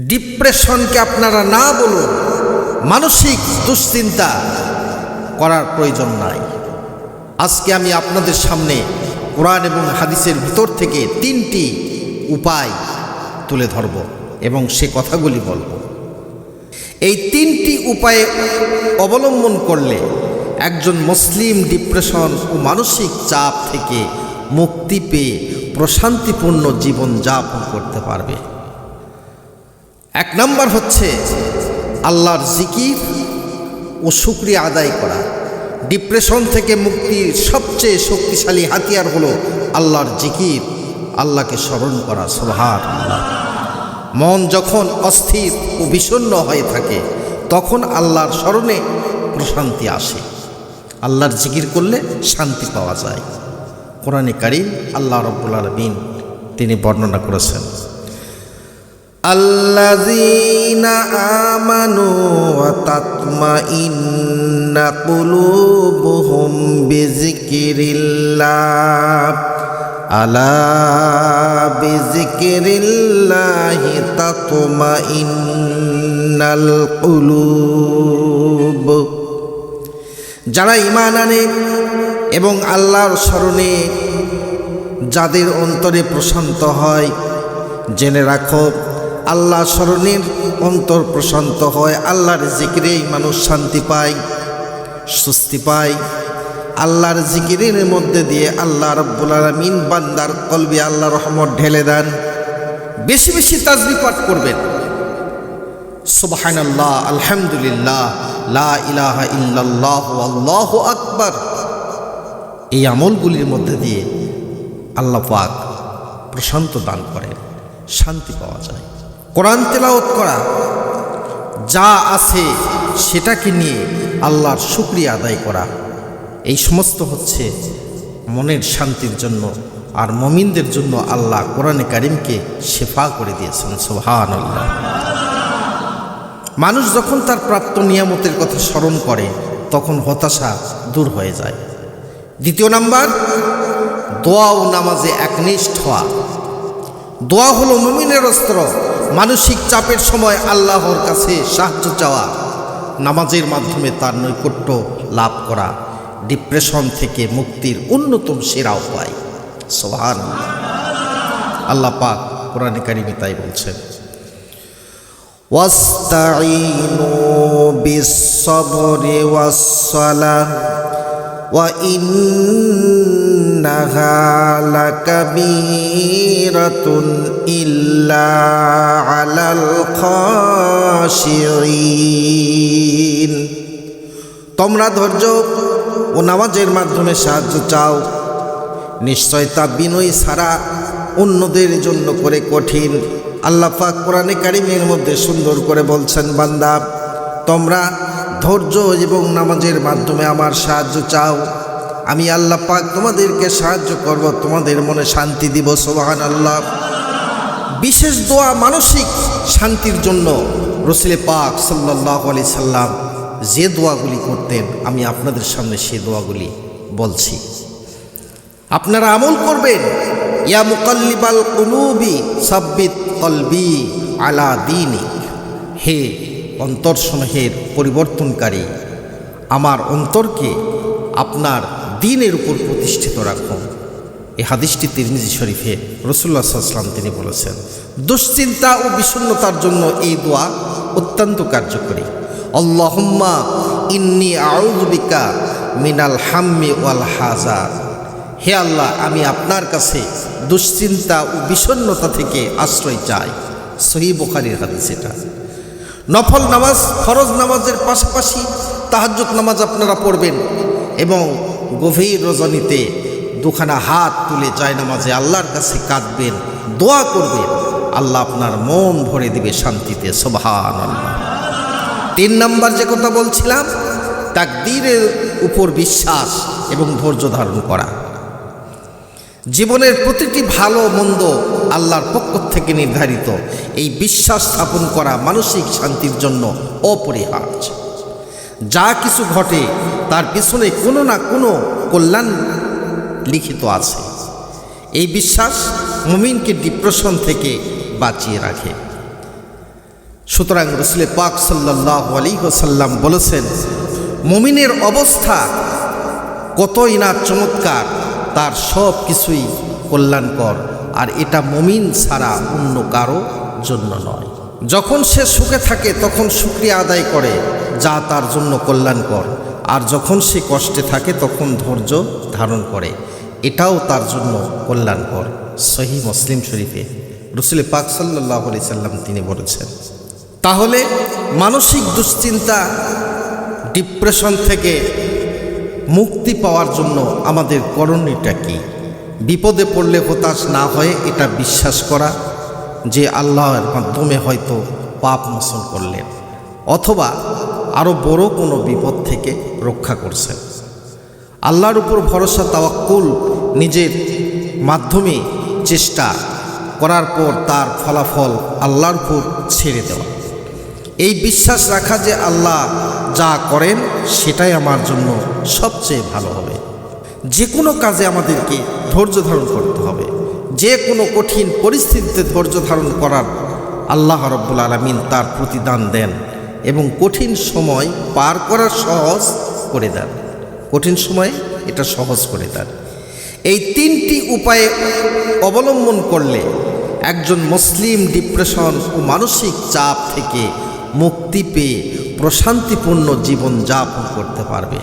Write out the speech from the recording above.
ডিপ্রেশনকে আপনারা না বলুন, মানসিক দুশ্চিন্তা করার প্রয়োজন নাই। আজকে আমি আপনাদের সামনে কোরআন এবং হাদিসের ভিতর থেকে 3টি উপায় তুলে ধরব এবং সে কথাগুলি বলবো। এই 3টি উপায়ে অবলম্বন করলে একজন মুসলিম ডিপ্রেশন ও মানসিক চাপ থেকে মুক্তি পেয়ে প্রশান্তিপূর্ণ জীবন যাপন করতে পারবে। 1 নম্বর হচ্ছে আল্লাহর জিকির ও শুকরিয়া আদায় করা। ডিপ্রেশন থেকে মুক্তির সবচেয়ে শক্তিশালী হাতিয়ার হলো আল্লাহর জিকির, আল্লাহকে স্মরণ করা। সুবহানাল্লাহ। মন যখন অস্থির ও বিষণ্ণ হয়ে থাকে তখন আল্লাহর স্মরণে প্রশান্তি আসে। আল্লাহর জিকির করলে শান্তি পাওয়া যায়। কোরআনে কারীম আল্লাহ রাব্বুল আলামিন তিনি বর্ণনা করেছেন, আল্লাযীনা আমানু ওয়া তাতমাইন্না কুলুবুহুম বিযিকরিল্লাহ আলা বিযিকরিল্লাহি তাতমাইন্নাল কুলুব। যারা ঈমান আনে এবং আল্লাহর স্মরণে যাদের অন্তরে প্রশান্ত হয়, জেনে রাখো আল্লাহ স্মরণের অন্তর প্রশান্ত হয়। আল্লাহর জিকিরেই মানুষ শান্তি পায়, স্বস্তি পায়। আল্লাহর জিকিরের মধ্যে দিয়ে আল্লাহ রাব্বুল আলামিন বান্দার কলবে আল্লাহর রহমত ঢেলে দেন। বেশি বেশি তাসবিহ পাঠ করবেন, সুবহানাল্লাহ, আলহামদুলিল্লাহ, লা ইলাহা ইল্লাল্লাহ, আল্লাহু আকবার। এই আমলগুলির মধ্যে দিয়ে আল্লাহ পাক প্রশান্ত দান করেন, শান্তি পাওয়া যায়। কোরআন তেলাওয়াত করা, যা আছে সেটাকে নিয়ে আল্লাহর শুকরিয়া আদায় করা, এই সমস্ত হচ্ছে মনের শান্তির জন্য। আর মুমিনদের জন্য আল্লাহ কোরআনে কারীমকে শিফা করে দিয়েছেন। সুবহানাল্লাহ। মানুষ যখন তার প্রাপ্ত নিয়ামতের কথা স্মরণ করে তখন হতাশা দূর হয়ে যায়। 2 নাম্বার, দোয়া ও নামাজে একনিষ্ঠ হওয়া। দোয়া হলো মুমিনের অস্ত্র। মানসিক চাপের সময় আল্লাহর কাছে সাহায্য চাওয়া, নামাজের মাধ্যমে তার নৈকট্য লাভ করা ডিপ্রেশন থেকে মুক্তির অন্যতম সেরা উপায়। সুবহানাল্লাহ। আল্লাহ পাক কোরআনে কারীমে তাই বলছেন, ওয়াস্তাঈনু বিস-সাবরি ওয়াস-সালাহ ওয়া ইন্নাহা লাকাবীরাতুন ইল্লা আলাল খাশিঈন। তোমরা ধৈর্য ও নামাজের মাধ্যমে সাহায্য চাও, নিশ্চয় তা বিনয়ী ছাড়া অন্যদের জন্য করে কঠিন। আল্লাহ পাক কোরআনে কারীমের মধ্যে সুন্দর করে বলছেন, বান্দা তোমরা ধৈর্য এবং নামাজের মাধ্যমে আমার সাহায্য চাও, আমি আল্লাহ পাক তোমাদেরকে সাহায্য করব, তোমাদের মনে শান্তি দিব। সুবহানাল্লাহ। বিশেষ দোয়া মানসিক শান্তির জন্য রাসূল পাক সাল্লাল্লাহু আলাইহি সাল্লাম যে দোয়াগুলি করতেন আমি আপনাদের সামনে সেই দোয়াগুলি বলছি, আপনারা আমল করবেন। ইয়া মুকাল্লিবাল কুলুবি সাব্বিত কলবি আলা দীনিক। হে অন্তরসমূহের পরিবর্তনকারী, আমার অন্তরকে আপনার দ্বীনের উপর প্রতিষ্ঠিত রাখুন। এই হাদিসটি তিরমিজি শরীফে রাসূলুল্লাহ সাল্লাল্লাহু আলাইহি ওয়াসাল্লাম তিনি বলেছেন। দুশ্চিন্তা ও বিষণ্ণতার জন্য এই দোয়া অত্যন্ত কার্যকরী। আল্লাহুম্মা ইন্নী আউযু বিকা মিনাল হাম্মি ওয়াল হাযান। হে আল্লাহ, আমি আপনার কাছে দুশ্চিন্তা ও বিষণ্ণতা থেকে আশ্রয় চাই। সহিহ বুখারীর হাদিস এটা। নফল নামাজ, ফরজ নামাজের পাশাপাশি তাহাজ্জুদ নামাজ আপনারা পড়বেন এবং গভীর রজনীতে 2খানা হাত তুলে জায়নামাজে আল্লাহর কাছে কাঁদবেন, দোয়া করবেন। আল্লাহ আপনার মন ভরে দিবে শান্তিতে। সুবহানাল্লাহ। 3 নাম্বার যে কথা বলছিলাম, তাকদীরের উপর বিশ্বাস এবং ধৈর্য ধারণ করা। জীবনের প্রতিটি ভালো মন্দ আল্লাহর পক্ষ থেকে নির্ধারিত, এই বিশ্বাস স্থাপন করা মানসিক শান্তির জন্য অপরিহার্য। যা কিছু ঘটে তার পিছনে কোনো না কোনো কল্যাণ লিখিত আছে। এই বিশ্বাস মুমিনকে ডিপ্রেশন থেকে বাঁচিয়ে রাখে। সুতরাং রাসূল পাক সাল্লাল্লাহু আলাইহি ওয়াসাল্লাম বলেছেন, মুমিনের অবস্থা কতই না চমৎকার, তার সব কিছুই কল্যাণকর, আর এটা মুমিন ছাড়া অন্য কারো জন্য নয়। যখন সে সুখে থাকে তখন শুকরিয়া আদায় করে, যা তার জন্য কল্যাণকর, আর যখন সে কষ্টে থাকে তখন ধৈর্য ধারণ করে, এটাও তার জন্য কল্যাণকর। সহিহ মুসলিম শরীফে রাসূল পাক সাল্লাল্লাহু আলাইহি সাল্লাম তিনি বলেছেন। তাহলে মানসিক দুশ্চিন্তা, ডিপ্রেশন থেকে মুক্তি পাওয়ার জন্য আমাদের করণীয়টা কি? বিপদে পড়লে হতাশ না হয়ে এটা বিশ্বাস করা যে আল্লাহর মাধ্যমে হয়তো পাপ মোচন করলেন, অথবা আরও বড় কোনো বিপদ থেকে রক্ষা করছেন। আল্লাহর উপর ভরসা, তাওয়াক্কুল, নিজের মাধ্যমে চেষ্টা করার পর তার ফলাফল আল্লাহর উপর ছেড়ে দেওয়া, এই বিশ্বাস রাখা যে আল্লাহ যা করেন সেটাই আমার জন্য সবচেয়ে ভালো হবে। যে কোনো কাজে আমাদেরকে ধৈর্য ধারণ করতে হবে। যে কোনো কঠিন পরিস্থিতিতে ধৈর্য ধারণ করার আল্লাহ রাব্বুল আলামিন তার প্রতিদান দেন এবং কঠিন সময় পার করা সহজ করে দেন। কঠিন সময়ে এটা সহজ করে দেন। এই তিনটি উপায়ে অবলম্বন করলে একজন মুসলিম ডিপ্রেশন ও মানসিক চাপ থেকে মুক্তি পেয়ে প্রশান্তিপূর্ণ জীবন যাপন করতে পারবে।